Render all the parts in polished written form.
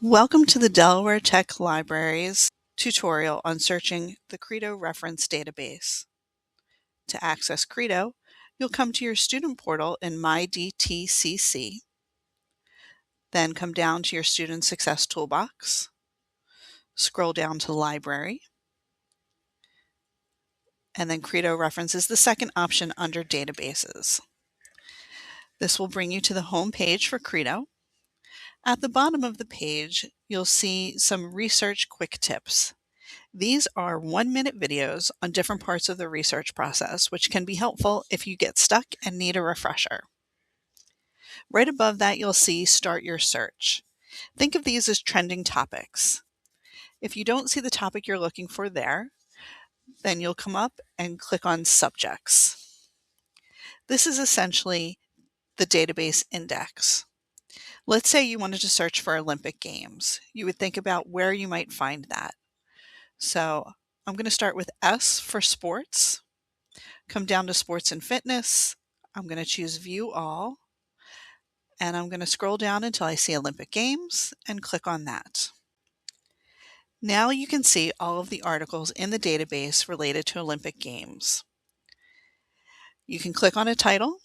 Welcome to the Delaware Tech Libraries tutorial on searching the CREDO Reference database. To access CREDO, you'll come to your student portal in My DTCC, then come down to your Student Success Toolbox, scroll down to Library, and then CREDO Reference is the second option under Databases. This will bring you to the home page for CREDO. At the bottom of the page, you'll see some research quick tips. These are 1-minute videos on different parts of the research process, which can be helpful if you get stuck and need a refresher. Right above that, you'll see Start Your Search. Think of these as trending topics. If you don't see the topic you're looking for there, then you'll come up and click on Subjects. This is essentially the database index. Let's say you wanted to search for Olympic Games. You would think about where you might find that. So I'm going to start with S for sports, come down to sports and fitness. I'm going to choose View All, and I'm going to scroll down until I see Olympic Games and click on that. Now you can see all of the articles in the database related to Olympic Games. You can click on a title.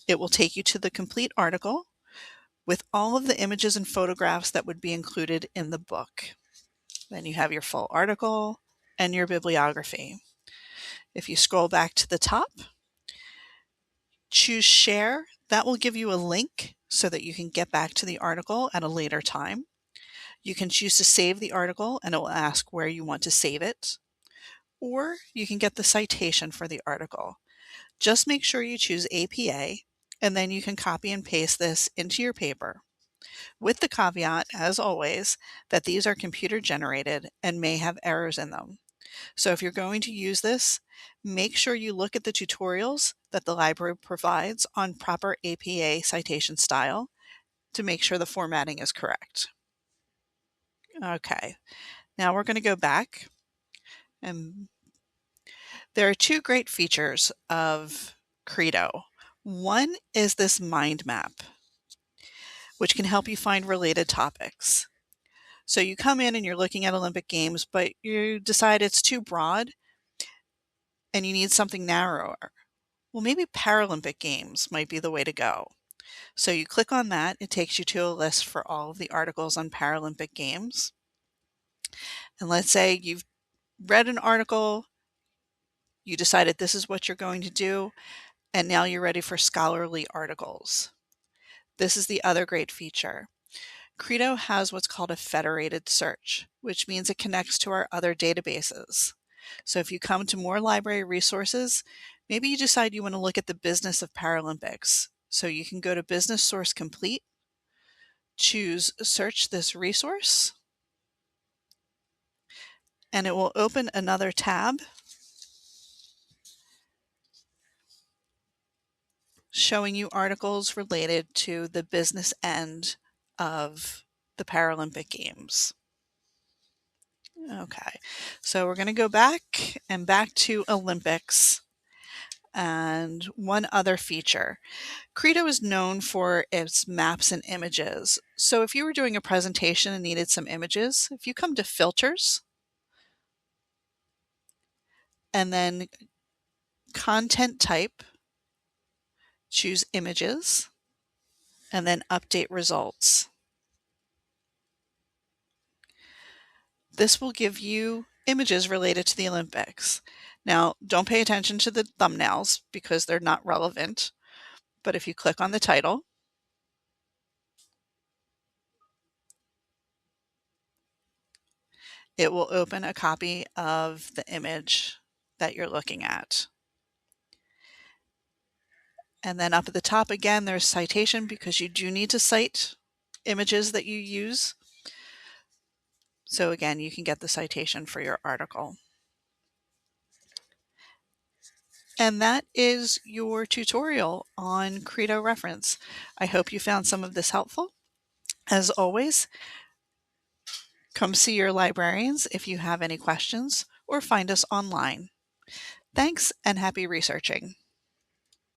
It will take you to the complete article with all of the images and photographs that would be included in the book. Then you have your full article and your bibliography. If you scroll back to the top, choose Share. That will give you a link so that you can get back to the article at a later time. You can choose to save the article and it will ask where you want to save it. Or you can get the citation for the article. Just make sure you choose APA and then you can copy and paste this into your paper. With the caveat, as always, that these are computer generated and may have errors in them. So if you're going to use this, make sure you look at the tutorials that the library provides on proper APA citation style to make sure the formatting is correct. Okay, now we're going to go back, and there are two great features of CREDO. One is this mind map, which can help you find related topics. So you come in and you're looking at Olympic Games, but you decide it's too broad and you need something narrower. Well, maybe Paralympic Games might be the way to go. So you click on that, it takes you to a list for all of the articles on Paralympic Games. And let's say you've read an article, you decided this is what you're going to do, and now you're ready for scholarly articles. This is the other great feature. CREDO has what's called a federated search, which means it connects to our other databases. So if you come to more library resources, maybe you decide you want to look at the business of Paralympics. So you can go to Business Source Complete, choose Search this resource, and it will open another tab showing you articles related to the business end of the Paralympic Games. Okay, so we're going to go back to Olympics. And one other feature. CREDO is known for its maps and images. So if you were doing a presentation and needed some images, if you come to Filters, and then Content Type, choose Images, and then Update Results. This will give you images related to the Olympics. Now, don't pay attention to the thumbnails because they're not relevant, but if you click on the title, it will open a copy of the image that you're looking at. And then up at the top again, there's citation because you do need to cite images that you use. So again, you can get the citation for your article. And that is your tutorial on CREDO Reference. I hope you found some of this helpful. As always, come see your librarians if you have any questions or find us online. Thanks and happy researching.